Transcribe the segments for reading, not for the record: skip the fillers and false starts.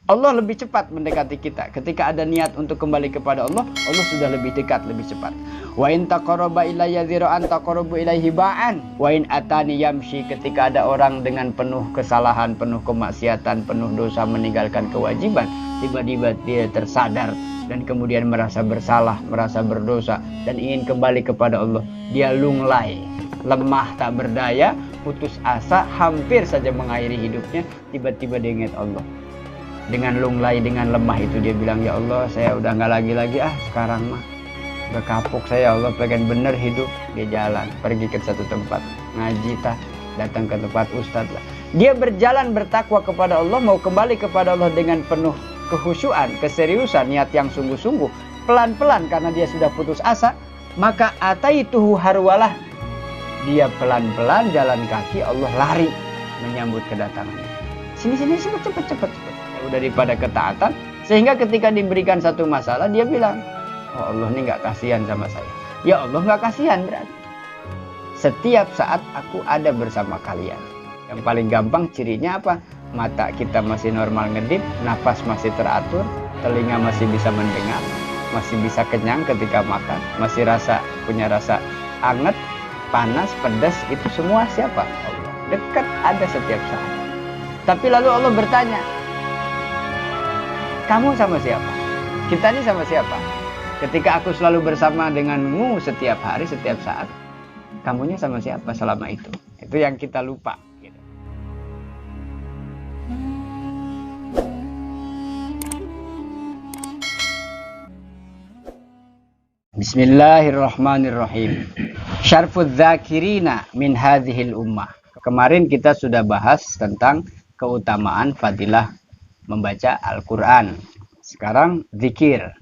Allah lebih cepat mendekati kita. Ketika ada niat untuk kembali kepada Allah, Allah sudah lebih dekat, lebih cepat. Wa in taqarraba ilayya dzira'an taqarrabu ilaihi ba'an. Wa in atani yamshi, ketika ada orang dengan penuh kesalahan, penuh kemaksiatan, penuh dosa, meninggalkan kewajiban, tiba-tiba dia tersadar dan kemudian merasa bersalah, merasa berdosa dan ingin kembali kepada Allah. Dia lunglai, lemah, tak berdaya, putus asa, hampir saja mengakhiri hidupnya. Tiba-tiba dia ingat Allah. Dengan lunglai, dengan lemah itu dia bilang, ya Allah, saya udah nggak lagi sekarang mah udah kapok saya, Allah, pengen bener hidup. Dia jalan pergi ke satu tempat ngaji, datang ke tempat ustadz lah. Dia berjalan bertakwa kepada Allah, mau kembali kepada Allah dengan penuh kehusyuan, keseriusan, niat yang sungguh-sungguh, pelan-pelan karena dia sudah putus asa. Maka ataituhu harwalah, dia pelan-pelan jalan kaki, Allah lari menyambut kedatangannya. Sini cepet. Udah daripada ketaatan, sehingga ketika diberikan satu masalah dia bilang, oh Allah ini nggak kasihan sama saya. Ya Allah nggak kasihan berarti. Setiap saat aku ada bersama kalian. Yang paling gampang cirinya apa? Mata kita masih normal ngedip, nafas masih teratur, telinga masih bisa mendengar, masih bisa kenyang ketika makan, masih punya rasa anget, panas, pedas, itu semua siapa? Allah. Dekat, ada setiap saat. Tapi lalu Allah bertanya, kamu sama siapa? Kita ini sama siapa? Ketika aku selalu bersama denganmu setiap hari, setiap saat, kamunya sama siapa selama itu? Itu yang kita lupa. Bismillahirrahmanirrahim. Syarfudz dzakirina min hadhil ummah. Kemarin kita sudah bahas tentang keutamaan fadilah membaca Al-Quran. Sekarang zikir.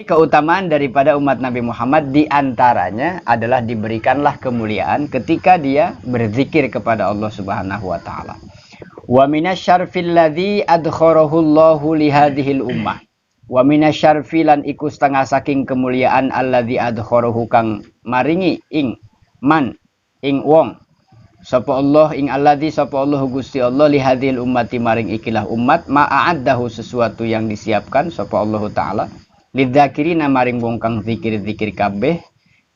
Keutamaan daripada umat Nabi Muhammad diantaranya adalah diberikanlah kemuliaan ketika dia berzikir kepada Allah Subhanahu wa taala. Wa minasyarfil ladzi adkharahu Allahu li hadhil ummah. Wa minasyarfilan iku setengah saking kemuliaan alladzi adkharahu kang maringi ing wong sapa Allah ing alladzi sapa Allah Gusti Allah li hadhil ummati maring ikilah umat ma'addahu sesuatu yang disiapkan sapa Allah taala lidzakirina maring wong kang zikir-zikir kabeh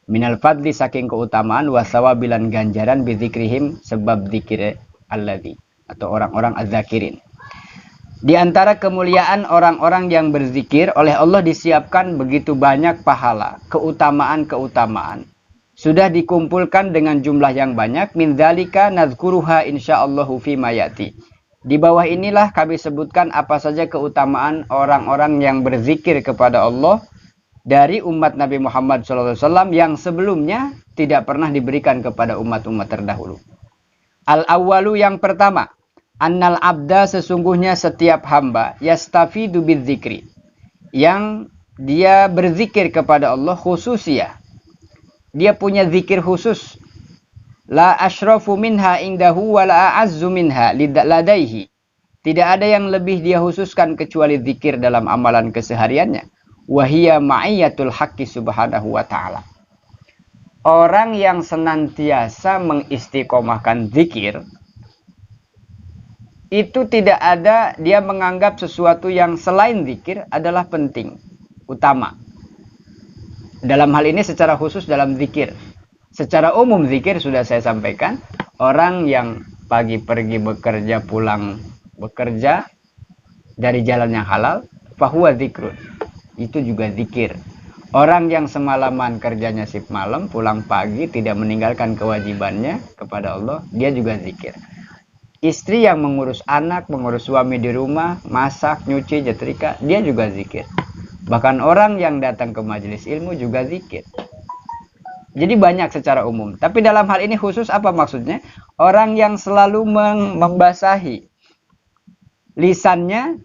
minal fadli saking keutamaan wa sawabilan ganjaran bidzikrihim sebab zikire alladzi atau orang-orang az-zakirin. Di antara kemuliaan orang-orang yang berzikir oleh Allah disiapkan begitu banyak pahala, keutamaan-keutamaan. Sudah dikumpulkan dengan jumlah yang banyak, min dzalika nadzkuruha insyaallahu fi mayati. Di bawah inilah kami sebutkan apa saja keutamaan orang-orang yang berzikir kepada Allah dari umat Nabi Muhammad SAW yang sebelumnya tidak pernah diberikan kepada umat-umat terdahulu. Al-awwalu yang pertama, annal abda sesungguhnya setiap hamba yastafidu bidzikri, yang dia berzikir kepada Allah khususiyah. Dia punya zikir khusus. La asyrafu minha indahu wa la a'azzu minha ladaihi. Tidak ada yang lebih dia khususkan kecuali zikir dalam amalan kesehariannya. Wahiyya ma'iyatul haqqi subhanahu wa ta'ala. Orang yang senantiasa mengistiqomahkan zikir, itu tidak ada, dia menganggap sesuatu yang selain zikir adalah penting, utama. Dalam hal ini secara khusus dalam zikir. Secara umum zikir sudah saya sampaikan. Orang yang pagi pergi bekerja, pulang bekerja dari jalan yang halal, fahuwa zikrun. Itu juga zikir. Orang yang semalaman kerjanya shift malam, pulang pagi, tidak meninggalkan kewajibannya kepada Allah, dia juga zikir. Istri yang mengurus anak, mengurus suami di rumah, masak, nyuci, nyetrika, dia juga zikir. Bahkan orang yang datang ke majelis ilmu juga zikir. Jadi banyak secara umum. Tapi dalam hal ini khusus apa maksudnya? Orang yang selalu membasahi lisannya.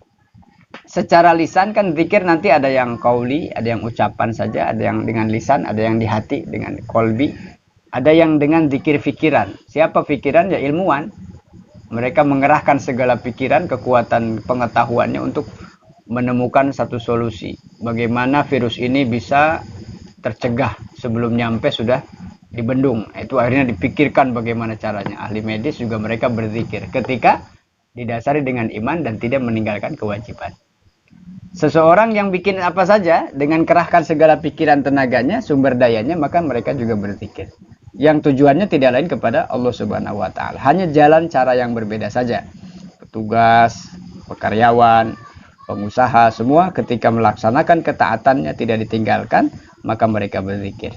Secara lisan kan zikir nanti ada yang qauli, ada yang ucapan saja, ada yang dengan lisan, ada yang di hati dengan qalbi, ada yang dengan zikir fikiran. Siapa fikiran? Ya ilmuwan. Mereka mengerahkan segala pikiran, kekuatan pengetahuannya untuk menemukan satu solusi. Bagaimana virus ini bisa tercegah sebelum nyampe sudah dibendung. Itu akhirnya dipikirkan bagaimana caranya. Ahli medis juga mereka berzikir ketika didasari dengan iman dan tidak meninggalkan kewajiban. Seseorang yang bikin apa saja dengan kerahkan segala pikiran tenaganya, sumber dayanya, maka mereka juga berzikir. Yang tujuannya tidak lain kepada Allah Subhanahu wa taala. Hanya jalan cara yang berbeda saja. Petugas, pekaryawan, pengusaha, semua ketika melaksanakan ketaatannya tidak ditinggalkan, maka mereka berzikir.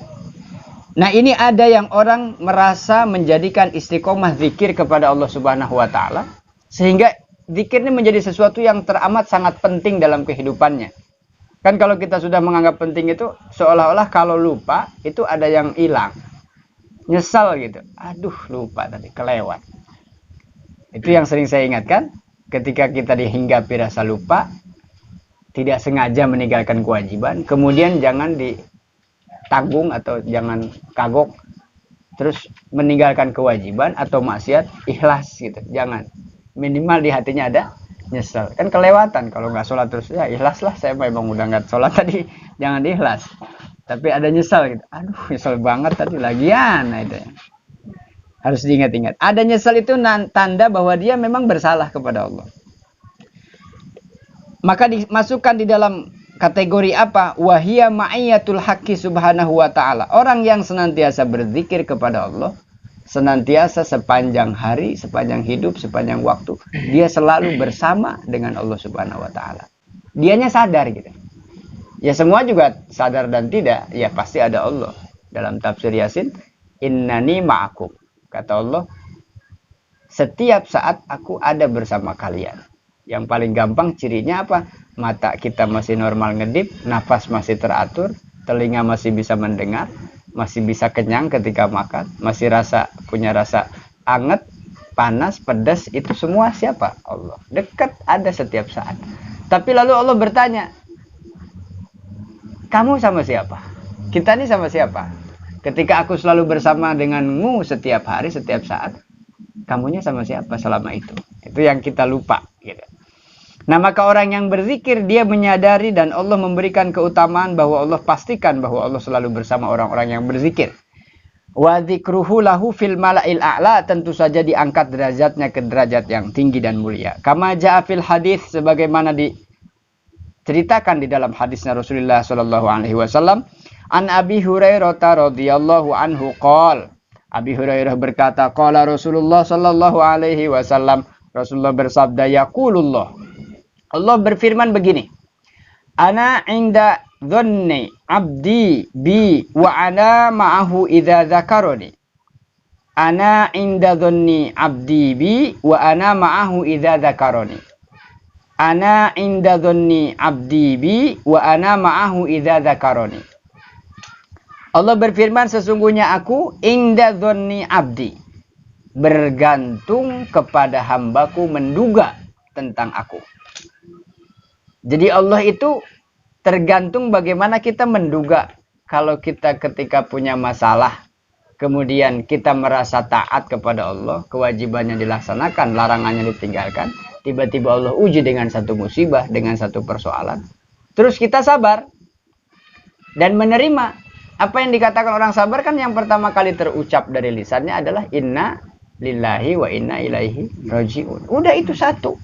Nah, ini ada yang orang merasa menjadikan istiqomah zikir kepada Allah Subhanahu wa taala sehingga zikir ini menjadi sesuatu yang teramat sangat penting dalam kehidupannya. Kan kalau kita sudah menganggap penting itu seolah-olah kalau lupa itu ada yang hilang. Nyesal gitu. Aduh, lupa tadi, kelewat. Itu yang sering saya ingatkan, ketika kita dihinggapi rasa lupa, tidak sengaja meninggalkan kewajiban, kemudian jangan ditanggung atau jangan kagok terus meninggalkan kewajiban atau maksiat, ikhlas gitu. Jangan. Minimal di hatinya ada nyesel. Kan kelewatan kalau nggak sholat terus, ya ikhlas lah, saya memang udah nggak sholat tadi, jangan ikhlas. Tapi ada nyesel gitu. Aduh, nyesel banget tadi lagian. Nah, itu ya. Harus diingat-ingat. Ada nyesel itu tanda bahwa dia memang bersalah kepada Allah. Maka dimasukkan di dalam kategori apa? Wahia ma'iyatul haqqi subhanahu wa ta'ala. Orang yang senantiasa berzikir kepada Allah, senantiasa sepanjang hari, sepanjang hidup, sepanjang waktu, dia selalu bersama dengan Allah Subhanahu wa taala. Dianya sadar gitu. Ya semua juga sadar dan tidak, ya pasti ada Allah. Dalam tafsir Yasin, innani ma'akum. Kata Allah, setiap saat aku ada bersama kalian. Yang paling gampang cirinya apa? Mata kita masih normal ngedip, nafas masih teratur, telinga masih bisa mendengar, masih bisa kenyang ketika makan, masih punya rasa anget, panas, pedas, itu semua siapa? Allah. Dekat, ada setiap saat. Tapi lalu Allah bertanya, kamu sama siapa? Kita ini sama siapa? Ketika aku selalu bersama denganmu setiap hari, setiap saat, kamunya sama siapa selama itu? Itu yang kita lupa gitu. Nah, maka orang yang berzikir, dia menyadari dan Allah memberikan keutamaan bahwa Allah pastikan bahwa Allah selalu bersama orang-orang yang berzikir. Wa dzikruhu lahu fil mala'il a'la, tentu saja diangkat derajatnya ke derajat yang tinggi dan mulia. Kama ja'a fil hadis, sebagaimana diceritakan di dalam hadisnya Rasulullah sallallahu alaihi wasallam, an Abi Hurairah radhiyallahu anhu qol. Abi Hurairah berkata, qala Rasulullah sallallahu alaihi wasallam, Rasulullah bersabda, yaqulullah, Allah berfirman begini, ana inda dhanni abdi bi wa ana ma'ahu idza dzakaroni. Ana inda dhanni abdi bi wa ana ma'ahu idza dzakaroni. Ana inda dhanni abdi bi wa ana ma'ahu idza dzakaroni. Allah berfirman, sesungguhnya aku inda dhanni abdi, bergantung kepada hambaku menduga tentang aku. Jadi Allah itu tergantung bagaimana kita menduga. Kalau kita ketika punya masalah, kemudian kita merasa taat kepada Allah, kewajibannya dilaksanakan, larangannya ditinggalkan, tiba-tiba Allah uji dengan satu musibah, dengan satu persoalan. Terus kita sabar dan menerima. Apa yang dikatakan orang sabar kan yang pertama kali terucap dari lisannya adalah inna lillahi wa inna ilaihi raji'un. Udah itu satu.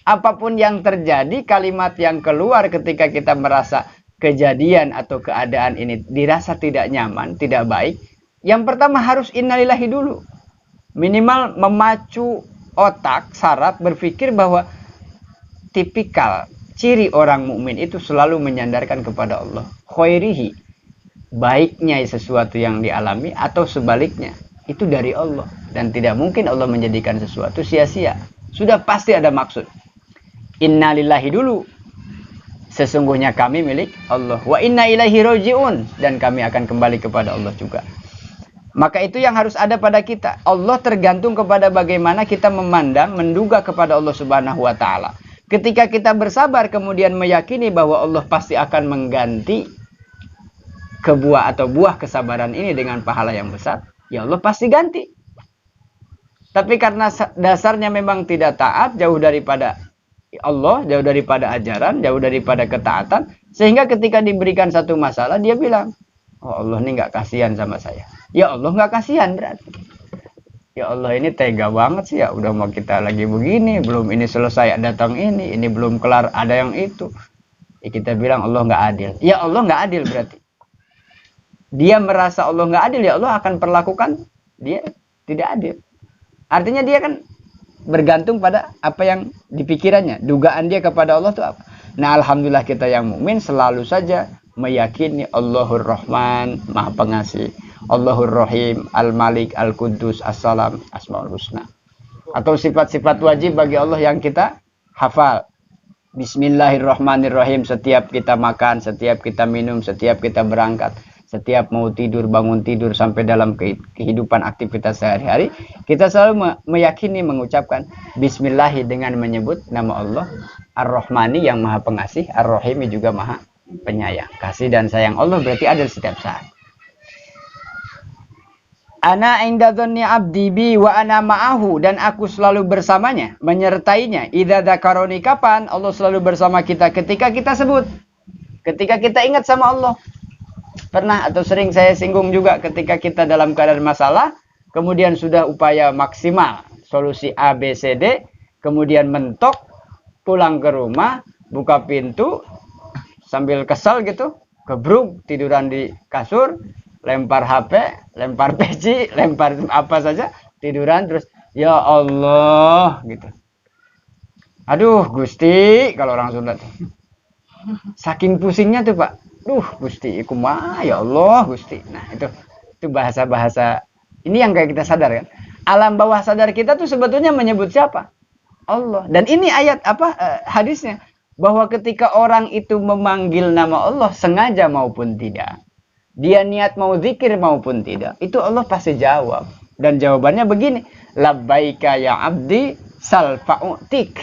Apapun yang terjadi, kalimat yang keluar ketika kita merasa kejadian atau keadaan ini dirasa tidak nyaman, tidak baik, yang pertama harus innalillahi dulu. Minimal memacu otak, saraf berpikir bahwa tipikal ciri orang mukmin itu selalu menyandarkan kepada Allah. Khairihi, baiknya sesuatu yang dialami atau sebaliknya, itu dari Allah. Dan tidak mungkin Allah menjadikan sesuatu sia-sia. Sudah pasti ada maksud. Innalillahi dulu, sesungguhnya kami milik Allah. Wa inna ilaihi raji'un, dan kami akan kembali kepada Allah juga. Maka itu yang harus ada pada kita. Allah tergantung kepada bagaimana kita memandang, menduga kepada Allah Subhanahu wa taala. Ketika kita bersabar kemudian meyakini bahwa Allah pasti akan mengganti buah kesabaran ini dengan pahala yang besar, ya Allah pasti ganti. Tapi karena dasarnya memang tidak taat, jauh daripada Allah, jauh daripada ajaran, jauh daripada ketaatan, sehingga ketika diberikan satu masalah dia bilang, oh Allah ini nggak kasihan sama saya. Ya Allah nggak kasihan berarti. Ya Allah ini tega banget sih ya, udah mau kita lagi begini, belum ini selesai datang ini belum kelar ada yang itu. Ya kita bilang Allah nggak adil. Ya Allah nggak adil berarti. Dia merasa Allah nggak adil, ya Allah akan perlakukan dia tidak adil. Artinya dia kan bergantung pada apa yang dipikirannya. Dugaan dia kepada Allah itu apa. Nah alhamdulillah kita yang mukmin selalu saja meyakini Allahur Rahman, Maha Pengasih. Allahur Rahim, Al-Malik, Al-Quddus, As-Salam, Asmaul Husna. Atau sifat-sifat wajib bagi Allah yang kita hafal. Bismillahirrahmanirrahim. Setiap kita makan, setiap kita minum, setiap kita berangkat, setiap mau tidur, bangun tidur, sampai dalam kehidupan aktivitas sehari-hari, kita selalu meyakini mengucapkan Bismillahi dengan menyebut nama Allah. Ar-Rahmani yang Maha Pengasih, Ar-Rahimi juga Maha Penyayang. Kasih dan sayang Allah berarti ada setiap saat. Ana inda dhanni abdi bi wa ana ma'ahu, dan aku selalu bersamanya, menyertainya. Idza dzakaroni, kapan Allah selalu bersama kita? Ketika kita sebut, ketika kita ingat sama Allah. Pernah atau sering saya singgung juga ketika kita dalam keadaan masalah, kemudian sudah upaya maksimal, solusi A, B, C, D, kemudian mentok, pulang ke rumah, buka pintu, sambil kesal gitu, gebruk, tiduran di kasur, lempar HP, lempar peci, lempar apa saja, tiduran terus ya Allah gitu. Aduh Gusti, kalau orang Sunda tuh. Saking pusingnya tuh Pak. Duh Gusti, kumaha ya Allah Gusti. Nah, itu bahasa-bahasa ini yang kayak kita sadar kan. Alam bawah sadar kita tuh sebetulnya menyebut siapa? Allah. Dan ini ayat hadisnya bahwa ketika orang itu memanggil nama Allah sengaja maupun tidak, dia niat mau zikir maupun tidak, itu Allah pasti jawab. Dan jawabannya begini, labbaika ya abdi sal fa'utik.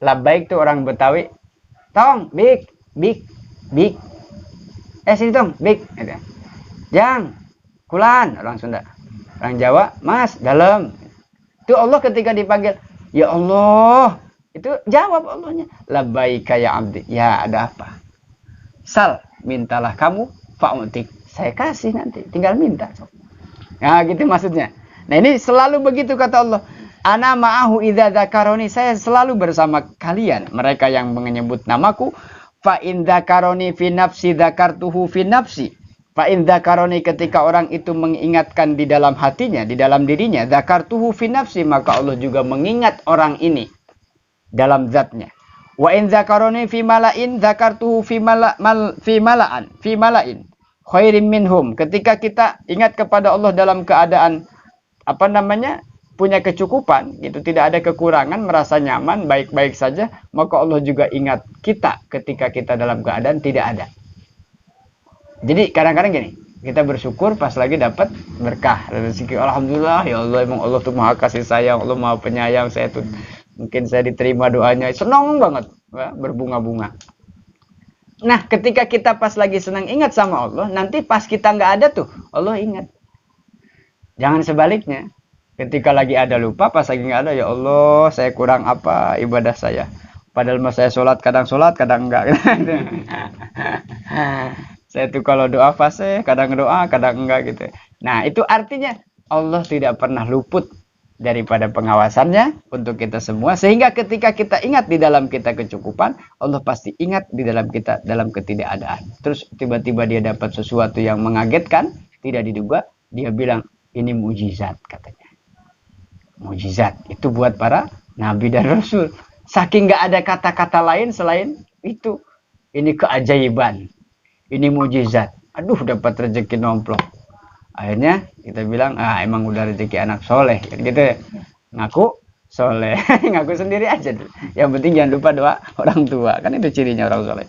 Labbaik itu orang Betawi, tong bik sini tong bik, jang kulan orang Sunda. Orang Jawa mas dalam. Itu Allah ketika dipanggil ya Allah, itu jawab Allahnya, labbaika ya abdi. Ya ada apa? Sal, mintalah kamu, fa'utik, saya kasih nanti, tinggal minta. Nah gitu maksudnya. Nah ini selalu begitu kata Allah. Ana ma'ahu idza dzakaroni, saya selalu bersama kalian, mereka yang menyebut namaku. Fa in dzakaroni fi nafsi dzakartuhu fi nafsi. Fa in dzakaroni, ketika orang itu mengingatkan di dalam hatinya, di dalam dirinya, dzakartuhu fi nafsi, maka Allah juga mengingat orang ini dalam zatnya. Wa in dzakaroni fi mala'in dzakartuhu fi mala'in khairim minhum. Ketika kita ingat kepada Allah dalam keadaan punya kecukupan, itu tidak ada kekurangan, merasa nyaman, baik-baik saja, maka Allah juga ingat kita ketika kita dalam keadaan tidak ada. Jadi kadang-kadang gini, kita bersyukur pas lagi dapat berkah rezeki, alhamdulillah ya Allah, emang Allah tuh maha kasih sayang, Allah maha penyayang, saya tuh mungkin saya diterima doanya, senang banget, ya, berbunga-bunga. Nah, ketika kita pas lagi senang ingat sama Allah, nanti pas kita nggak ada tuh, Allah ingat. Jangan sebaliknya. Ketika lagi ada lupa, pas lagi nggak ada, ya Allah, saya kurang apa ibadah saya. Padahal mas saya sholat, kadang enggak. Saya tuh kalau doa fase, kadang doa, kadang enggak gitu. Nah, itu artinya Allah tidak pernah luput daripada pengawasannya untuk kita semua, sehingga ketika kita ingat di dalam kita kecukupan, Allah pasti ingat di dalam kita dalam ketidakadaan. Terus tiba-tiba dia dapat sesuatu yang mengagetkan, tidak diduga, dia bilang ini mujizat katanya. Mujizat itu buat para nabi dan rasul. Saking nggak ada kata-kata lain selain itu. Ini keajaiban, ini mujizat. Aduh, dapat rezeki nomplok. Akhirnya kita bilang, emang udah rezeki anak soleh, kan gitu ya. Ngaku soleh, ngaku sendiri aja. Yang penting jangan lupa doa orang tua, kan itu cirinya orang soleh.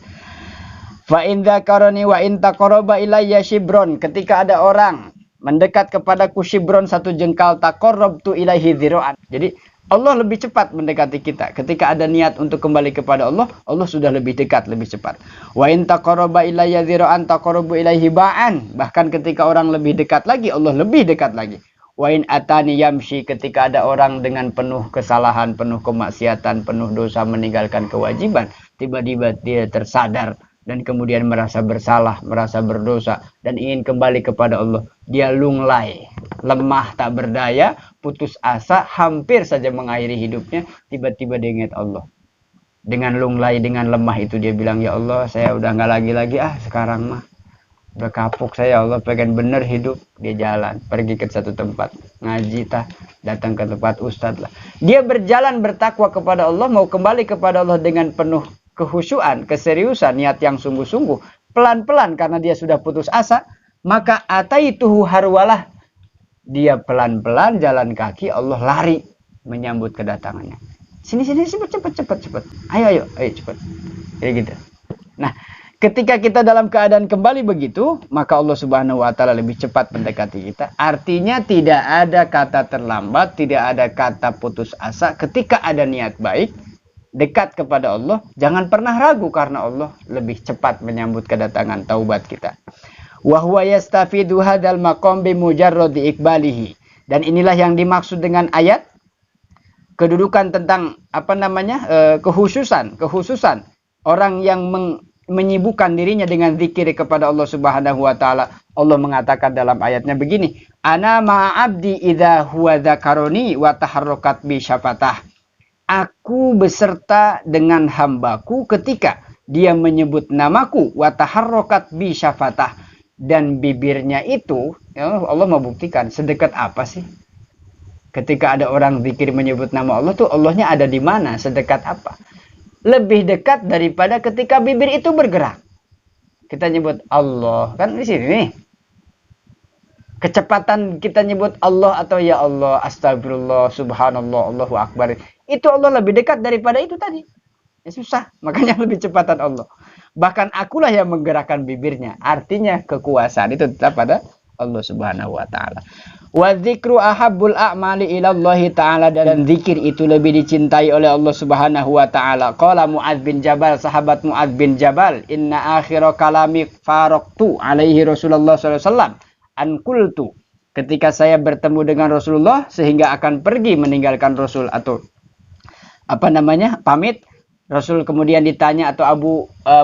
Fa in dzakarani wa in taqarraba ilayya shibron, ketika ada orang mendekat kepadaku shibron, satu jengkal, taqarrabtu ilaihi dzira'an. Jadi Allah lebih cepat mendekati kita. Ketika ada niat untuk kembali kepada Allah, Allah sudah lebih dekat, lebih cepat. Wa in taqarraba ilayya dzira'an taqarrabu ilaihi ba'an. Bahkan ketika orang lebih dekat lagi, Allah lebih dekat lagi. Wa in atani yamshi, ketika ada orang dengan penuh kesalahan, penuh kemaksiatan, penuh dosa, meninggalkan kewajiban, tiba-tiba dia tersadar dan kemudian merasa bersalah, merasa berdosa, dan ingin kembali kepada Allah, dia lunglai, lemah, tak berdaya, putus asa, hampir saja mengakhiri hidupnya. Tiba-tiba dia ingat Allah. Dengan lunglai, dengan lemah itu dia bilang, ya Allah, saya udah nggak lagi sekarang mah. Udah kapok saya, Allah, pengen bener hidup. Dia jalan, pergi ke satu tempat, ngaji datang ke tempat ustadz lah. Dia berjalan bertakwa kepada Allah, mau kembali kepada Allah dengan penuh kehusyuan, keseriusan, niat yang sungguh-sungguh. Pelan-pelan karena dia sudah putus asa, maka ataituhu harwalah. Dia pelan-pelan jalan kaki, Allah lari menyambut kedatangannya. Sini cepat. Ayo cepat. Kayak gitu. Nah, ketika kita dalam keadaan kembali begitu, maka Allah Subhanahu wa taala lebih cepat mendekati kita. Artinya tidak ada kata terlambat, tidak ada kata putus asa. Ketika ada niat baik, dekat kepada Allah, jangan pernah ragu karena Allah lebih cepat menyambut kedatangan taubat kita. Wa huwa yastafidu hadzal maqam bi mujarradi iqbalihi. Dan inilah yang dimaksud dengan ayat kedudukan tentang kekhususan orang yang menyibukkan dirinya dengan zikir kepada Allah Subhanahu wa taala. Allah mengatakan dalam ayatnya begini, ana ma'abdi idza huwa dzakaroni wa taharrakat bi syafatah. Aku beserta dengan hambaku ketika dia menyebut namaku, wa taharrakat bi syafatah, dan bibirnya itu, ya Allah mau buktikan sedekat apa sih ketika ada orang zikir menyebut nama Allah tuh, Allahnya ada di mana, sedekat apa. Lebih dekat daripada ketika bibir itu bergerak. Kita nyebut Allah, kan di sini nih. Kecepatan kita nyebut Allah atau ya Allah, astagfirullah, subhanallah, Allahu akbar. Itu Allah lebih dekat daripada itu tadi. Ya susah, makanya lebih cepatan Allah. Bahkan akulah yang menggerakkan bibirnya. Artinya kekuasaan itu tetap pada Allah Subhanahu wa taala. Wa dzikru ahabbul a'mali ila Allah taala, dan zikir itu lebih dicintai oleh Allah Subhanahu wa taala. Qala Muadz bin Jabal, sahabat Muadz bin Jabal, inna akhira kalami faraqtu alaihi Rasulullah sallallahu alaihi wasallam an qultu. Ketika saya bertemu dengan Rasulullah sehingga akan pergi meninggalkan Rasul atau pamit, Rasul kemudian ditanya, atau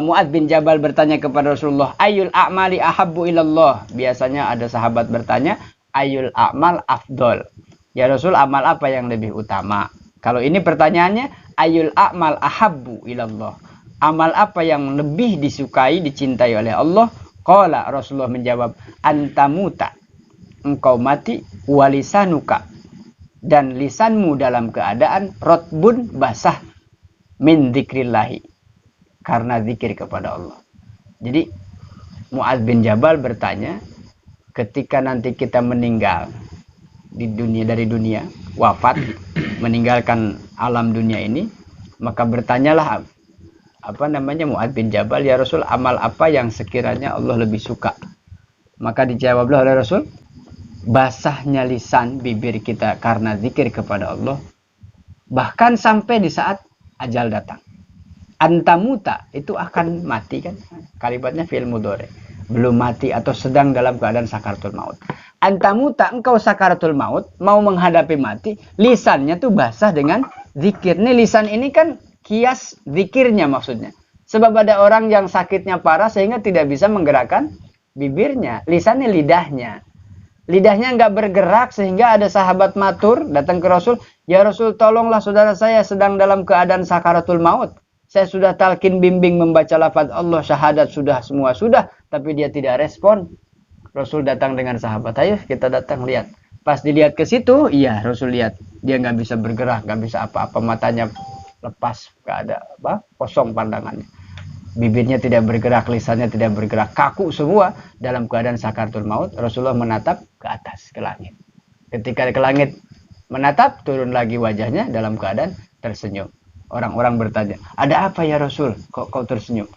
Muadz bin Jabal bertanya kepada Rasulullah, ayul a'mali ahabbu ilallah. Biasanya ada sahabat bertanya, ayul a'mal afdol. Ya Rasul, amal apa yang lebih utama? Kalau ini pertanyaannya, ayul a'mal ahabbu ilallah. Amal apa yang lebih disukai, dicintai oleh Allah? Qala, Rasulullah menjawab, antamuta, engkau mati, walisanuka, dan lisanmu dalam keadaan rotbun, basah, min dzikrillahi, karena zikir kepada Allah. Jadi Muadz bin Jabal bertanya, ketika nanti kita meninggal dari dunia, wafat, meninggalkan alam dunia ini, maka bertanyalah Muadz bin Jabal, ya Rasul, amal apa yang sekiranya Allah lebih suka? Maka dijawablah oleh Rasul, basahnya lisan, bibir kita karena zikir kepada Allah, bahkan sampai di saat ajal datang. Antamuta itu akan mati, kan kalimatnya fi'il mudhari, belum mati atau sedang dalam keadaan sakaratul maut. Antamuta, engkau sakaratul maut, mau menghadapi mati, lisannya tuh basah dengan zikir. Nih lisan ini kan kias zikirnya maksudnya. Sebab ada orang yang sakitnya parah sehingga tidak bisa menggerakkan bibirnya, lisannya, lidahnya nggak bergerak, sehingga ada sahabat matur datang ke Rasul, ya Rasul, tolonglah saudara saya sedang dalam keadaan sakaratul maut. Saya sudah talqin bimbing membaca lafaz Allah, syahadat semua sudah, tapi dia tidak respon. Rasul datang dengan sahabat, ayo kita datang lihat. Pas dilihat ke situ, iya Rasul lihat, dia nggak bisa bergerak, nggak bisa apa-apa, matanya lepas, nggak ada kosong pandangannya. Bibirnya tidak bergerak, lisannya tidak bergerak, kaku semua dalam keadaan sakaratul maut. Rasulullah menatap ke atas, ke langit. Ketika ke langit menatap, turun lagi wajahnya dalam keadaan tersenyum. Orang-orang bertanya, ada apa ya Rasul? Kok kau tersenyum?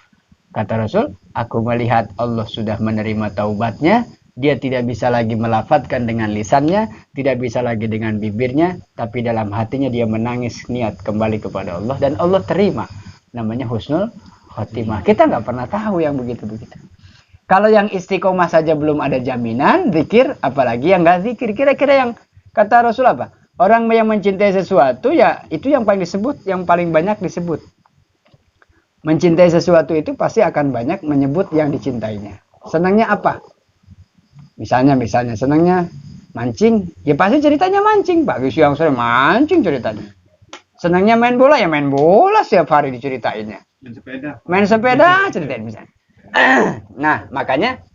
Kata Rasul, aku melihat Allah sudah menerima taubatnya. Dia tidak bisa lagi melafatkan dengan lisannya, tidak bisa lagi dengan bibirnya, tapi dalam hatinya dia menangis niat kembali kepada Allah, dan Allah terima. Namanya husnul khotimah. Kita nggak pernah tahu yang begitu-begitu. Kalau yang istiqomah saja belum ada jaminan zikir, apalagi yang nggak zikir. Kira-kira yang kata Rasul apa? Orang yang mencintai sesuatu, ya itu yang paling disebut, yang paling banyak disebut. Mencintai sesuatu itu pasti akan banyak menyebut yang dicintainya. Senangnya apa? Misalnya senangnya mancing, ya pasti ceritanya mancing. Pagi siang sore mancing ceritanya. Senangnya main bola, ya main bola setiap hari diceritainnya. Main sepeda ceritain misalnya. Nah, makanya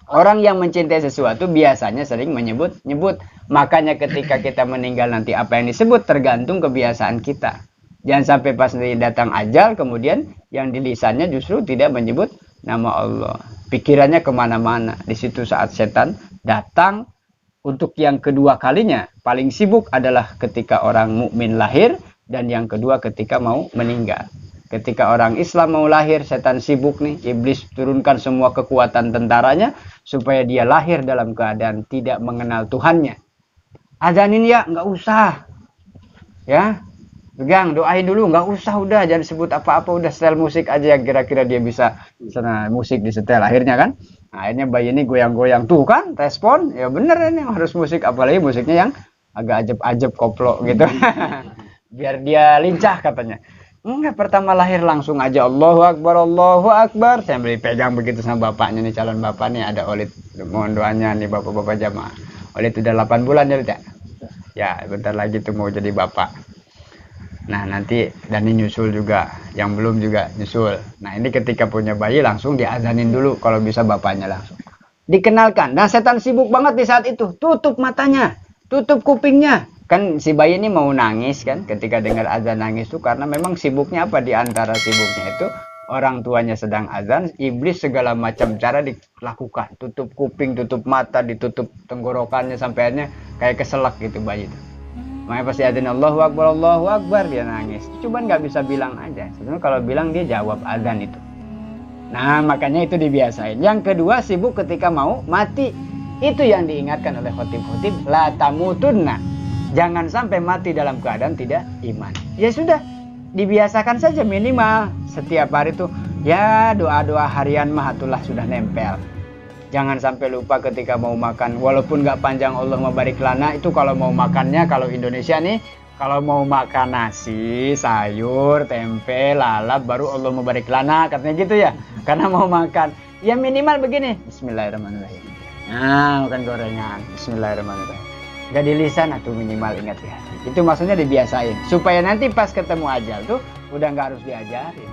orang yang mencintai sesuatu biasanya sering menyebut-nyebut. Makanya ketika kita meninggal nanti apa yang disebut tergantung kebiasaan kita. Jangan sampai pas nanti datang ajal kemudian yang di lisannya justru tidak menyebut nama Allah. Pikirannya kemana-mana. Di situ saat setan datang untuk yang kedua kalinya paling sibuk adalah ketika orang mukmin lahir dan yang kedua ketika mau meninggal. Ketika orang Islam mau lahir, setan sibuk nih, iblis turunkan semua kekuatan tentaranya supaya dia lahir dalam keadaan tidak mengenal Tuhannya. Azanin ya, nggak usah. Ya, pegang, doain dulu, nggak usah udah, jangan sebut apa-apa, udah setel musik aja yang kira-kira dia bisa sana musik disetel akhirnya kan. Nah, akhirnya bayi ini goyang-goyang tuh kan, respon, ya bener ini harus musik, apalagi musiknya yang agak ajeb-ajeb koplo gitu. Biar dia lincah katanya. Enggak, pertama lahir langsung aja Allahu Akbar, Allahu Akbar. Saya beli pegang begitu sama bapaknya nih, calon bapak nih, ada Olid. Mohon doanya nih bapak-bapak jamaah. Olid udah 8 bulan ya, tidak? Ya, bentar lagi tuh mau jadi bapak. Nah, nanti Dani nyusul juga, yang belum juga nyusul. Nah, ini ketika punya bayi langsung diazanin dulu kalau bisa bapaknya langsung. Dikenalkan. Nah, setan sibuk banget di saat itu. Tutup matanya, tutup kupingnya. Kan si bayi ini mau nangis kan ketika dengar azan nangis itu karena memang sibuknya apa, di antara sibuknya itu orang tuanya sedang azan, iblis segala macam cara dilakukan, tutup kuping, tutup mata, ditutup tenggorokannya sampai akhirnya kayak keselak gitu bayi itu. Makanya pasti azan Allahu Akbar dia nangis. Cuman nggak bisa bilang aja. Sebenarnya kalau bilang dia jawab azan itu. Nah, makanya itu dibiasain. Yang kedua sibuk ketika mau mati. Itu yang diingatkan oleh khotib-khotib, la tamutunna. Jangan sampai mati dalam keadaan tidak iman. Ya sudah, dibiasakan saja minimal setiap hari tuh ya doa-doa harian mah itulah sudah nempel. Jangan sampai lupa ketika mau makan, walaupun nggak panjang Allah mabarik lana, itu kalau mau makannya, kalau Indonesia nih, kalau mau makan nasi, sayur, tempe, lalap, baru Allah mabarik lana, katanya gitu ya. Karena mau makan, ya minimal begini, Bismillahirrahmanirrahim. Nah, makan gorengan, Bismillahirrahmanirrahim. Gak di lisan atau minimal ingat ya. Itu maksudnya dibiasain supaya nanti pas ketemu ajal tuh udah nggak harus diajarin.